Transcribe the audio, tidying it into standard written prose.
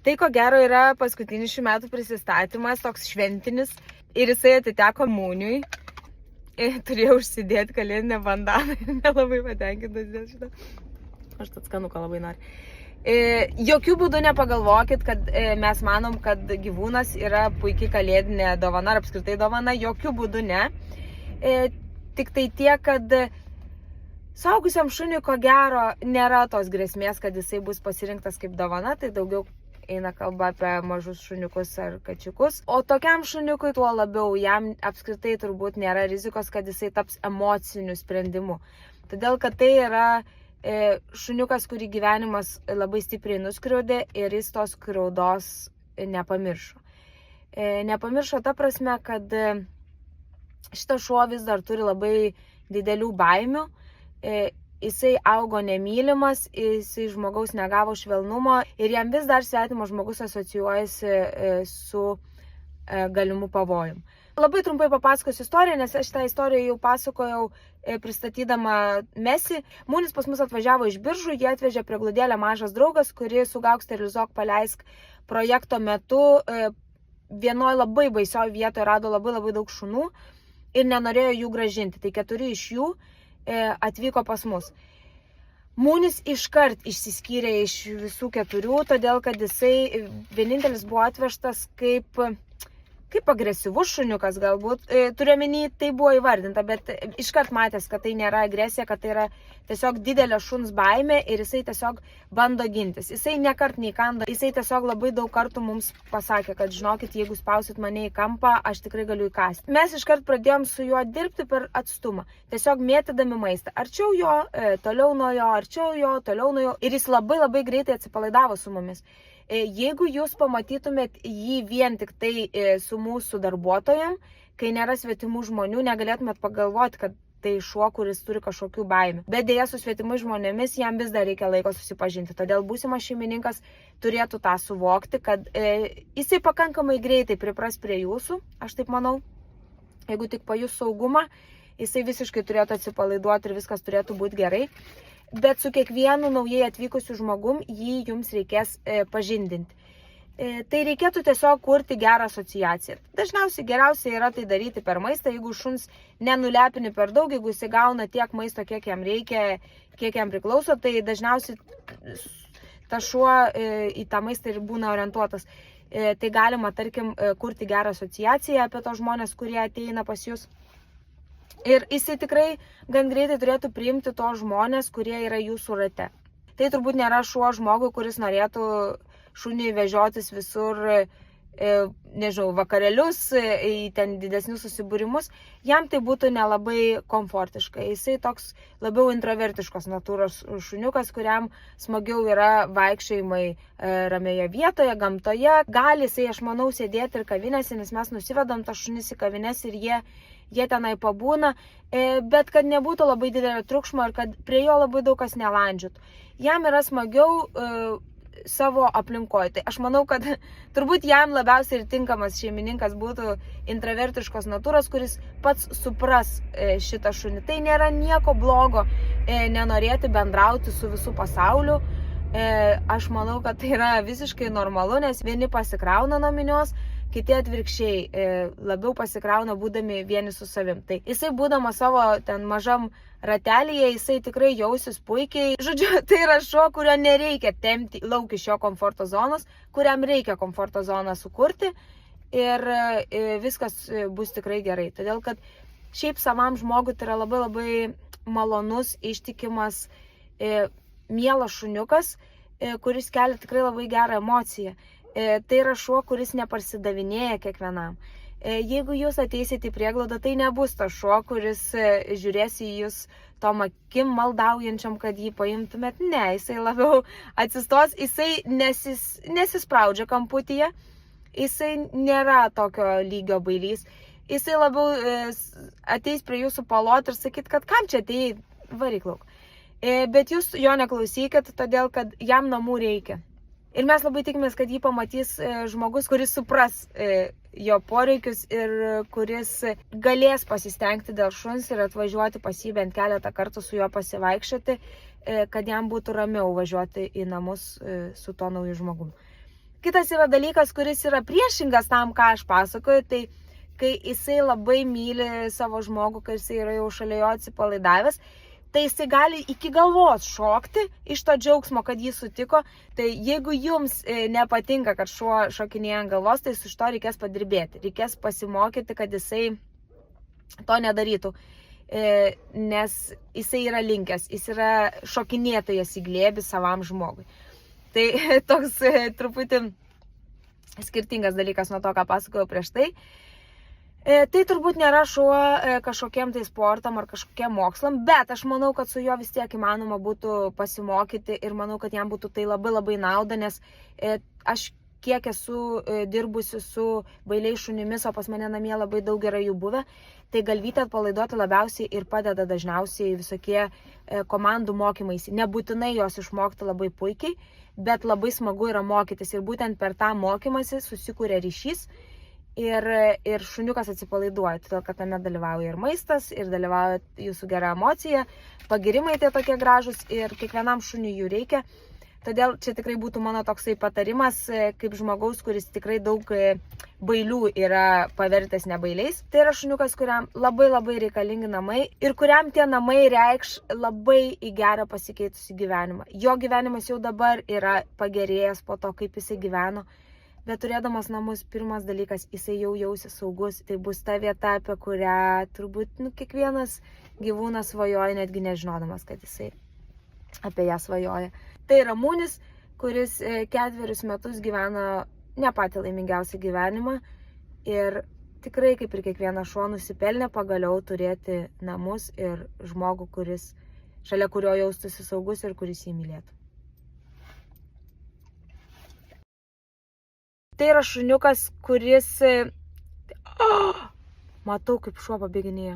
Tai ko gero yra paskutinis šių metų prisistatymas, toks šventinis, ir jisai atiteko Mūniui. Turėjau užsidėti kalėdinę bandaną ir nelabai patenkintas dėl šito. Aš tą skanuką labai noriu. Jokių būdų nepagalvokit, kad mes manom, kad gyvūnas yra puikiai kalėdinė dovana ar apskritai dovana. Jokių būdų ne. Tik tai tiek, kad suaugusiam šuniui ko gero nėra tos grėsmės, kad jisai bus pasirinktas kaip dovana, tai daugiau eina kalba apie mažus šuniukus ar kačiukus. O tokiam šuniukui tuo labiau, jam apskritai turbūt nėra rizikos, kad jisai taps emociniu sprendimu. Todėl, kad tai yra šuniukas, kurį gyvenimas labai stipriai nuskriaudė ir jis tos skriaudos nepamiršo. Nepamiršo ta prasme, kad šitas šuo vis dar turi labai didelių baimių. Jisai augo nemylimas, jisai žmogaus negavo švelnumo ir jam vis dar svetimas žmogus asocijuojasi su galimu pavojum. Labai trumpai papasakosiu istoriją, nes aš tą istoriją jau pasakojau pristatydama Messi. Mūnis pas mus atvažiavo iš Biržų, jie atvežė priegludėlę mažas draugas, kuri su Gauk sterilizuok paleisk projekto metu vienoje labai baisioje vietoje rado labai daug šunų ir nenorėjo jų gražinti. Tai 4 iš jų atvyko pas mus. Mūnis iškart išsiskyrė iš visų 4, todėl kad jisai vienintelis buvo atvežtas kaip agresyvus šuniukas galbūt. Turiuomenį tai buvo įvardinta, bet iškart matęs, kad tai nėra agresija, kad tai yra tiesiog didelė šuns baimė ir jisai tiesiog bando gintis. Jisai nekart neįkando, jisai tiesiog labai daug kartų mums pasakė, kad žinokit, jeigu spausit mane į kampą, aš tikrai galiu įkąsti. Mes iškart pradėjom su juo dirbti per atstumą, tiesiog mėtydami maistą. Arčiau jo, toliau nuo jo, arčiau jo, toliau nuo jo. Ir jis labai greitai atsipalaidavo su mumis. Jeigu jūs pamatytumėt jį vien tik tai su mūsų darbuotojam, kai nėra svetimų žmonių, negalėtumėt pagalvoti, kad tai šuo, kuris turi kažkokių baimių. Bet dėja su svetimais žmonėmis jam vis dar reikia laiko susipažinti. Todėl būsimas šeimininkas turėtų tą suvokti, kad jisai pakankamai greitai pripras prie jūsų, aš taip manau. Jeigu tik pajus saugumą, jisai visiškai turėtų atsipalaiduoti ir viskas turėtų būti gerai. Bet su kiekvienu naujai atvykusiu žmogum jį jums reikės pažindinti. Tai reikėtų tiesiog kurti gerą asociaciją. Dažniausiai geriausia yra tai daryti per maistą, jeigu šuns nenulepini per daug, jeigu jis gauna tiek maisto, kiek jam reikia, kiek jam priklauso, tai dažniausiai ta šuo į tą maistą ir būna orientuotas. Tai galima, tarkim, kurti gerą asociaciją apie tos žmonės, kurie ateina pas jūs. Ir jisai tikrai gan greitai turėtų priimti tos žmonės, kurie yra jūsų rate. Tai turbūt nėra šuo žmogui, kuris norėtų šunį vežiotis visur, nežinau, vakarėlius, į ten didesnius susibūrimus. Jam tai būtų nelabai komfortiška. Jisai toks labiau introvertiškos natūros šuniukas, kuriam smagiau yra vaikščiojimai ramioje vietoje, gamtoje. Gali jisai, aš manau, sėdėti ir kavinėse, nes mes nusivedam tą šunis į kavinės ir jie tenai pabūna, bet kad nebūtų labai didelio triukšmo ir kad prie jo labai daug kas nelandžiotų. Jam yra smagiau savo aplinkoje. Tai aš manau, kad turbūt jam labiausiai ir tinkamas šeimininkas būtų intravertiškos natūros, kuris pats supras šitą šunį. Tai nėra nieko blogo nenorėti bendrauti su visų pasauliu. Aš manau, kad tai yra visiškai normalu, nes vieni pasikrauna nuo minios, kiti atvirkščiai labiau pasikrauna būdami vieni su savim. Tai jisai būdamas savo ten mažam ratelyje, jisai tikrai jausis puikiai. Žodžiu, tai yra šuo, kurio nereikia tempti lauk iš jo komforto zonos, kuriam reikia komforto zoną sukurti ir viskas bus tikrai gerai. Todėl, kad šiaip savam žmogui tai yra labai malonus, ištikimas, mielas šuniukas, kuris kelia tikrai labai gerą emociją. Tai yra šuo, kuris neparsidavinėja kiekvienam. Jeigu jūs ateisite į prieglaudą, tai nebus tas šuo, kuris žiūrės į jūs tom akim maldaujančiam, kad jį paimtumėt. Ne, jisai labiau atsistos, jisai nesispraudžia kamputyje, jisai nėra tokio lygio bailys. Jisai labiau ateis prie jūsų palot ir sakyt, kad kam čia atėjai, varyk lauk. Bet jūs jo neklausykit, todėl kad jam namų reikia. Ir mes labai tikimės, kad jį pamatys žmogus, kuris supras jo poreikius ir kuris galės pasistengti dėl šuns ir atvažiuoti pas jį bent keletą kartų su juo pasivaikščioti, kad jam būtų ramiau važiuoti į namus su to nauju žmogumi. Kitas yra dalykas, kuris yra priešingas tam, ką aš pasakoju, tai kai jisai labai myli savo žmogų, kai jisai yra jau šalia jo atsipalaidavęs, tai jisai gali iki galvos šokti iš to džiaugsmo, kad jį sutiko. Tai jeigu jums nepatinka, kad šuo šokinėja ant galvos, tai su to reikės padirbėti. Reikės pasimokyti, kad jisai to nedarytų. Nes jisai yra linkęs, jis yra šokinėtojas į glėbį savam žmogui. Tai toks truputį skirtingas dalykas nuo to, ką pasakojau prieš tai. Tai turbūt nėra šuo kažkokiem tai sportam ar kažkokiem mokslam, bet aš manau, kad su juo vis tiek įmanoma būtų pasimokyti ir manau, kad jam būtų tai labai labai nauda, nes aš kiek esu dirbusi su bailiais šunimis, o pas mane namie labai daug yra jų buvę, tai galvytę atpalaiduoti labiausiai ir padeda dažniausiai visokie komandų mokymaisi. Nebūtinai jos išmokti labai puikiai, bet labai smagu yra mokytis ir būtent per tą mokymąsi susikuria ryšys ir šuniukas atsipalaiduoja, todėl kad tame dalyvauja ir maistas, ir dalyvauja jūsų gera emocija, pagirimai tie tokie gražus ir kiekvienam šuniui jų reikia. Todėl čia tikrai būtų mano toksai patarimas, kaip žmogaus, kuris tikrai daug bailių yra pavertęs nebailiais. Tai yra šuniukas, kuriam labai labai reikalingi namai ir kuriam tie namai reikš labai į gerą pasikeitusi gyvenimą. Jo gyvenimas jau dabar yra pagerėjęs po to, kaip jisai gyveno, bet turėdamas namus, pirmas dalykas, jisai jau jausis saugus. Tai bus ta vieta, apie kurią turbūt kiekvienas gyvūnas svajoja, netgi nežinodamas, kad jisai apie ją svajoja. Tai Ramūnis, kuris 4 metus gyvena ne patį laimingiausią gyvenimą ir tikrai, kaip ir kiekvienas šuo, nusipelnė pagaliau turėti namus ir žmogų, šalia kurio jaustųsi saugus ir kuris jį mylėtų. Tai yra šuniukas, kuris... Matau, kaip šuo pabėginėja.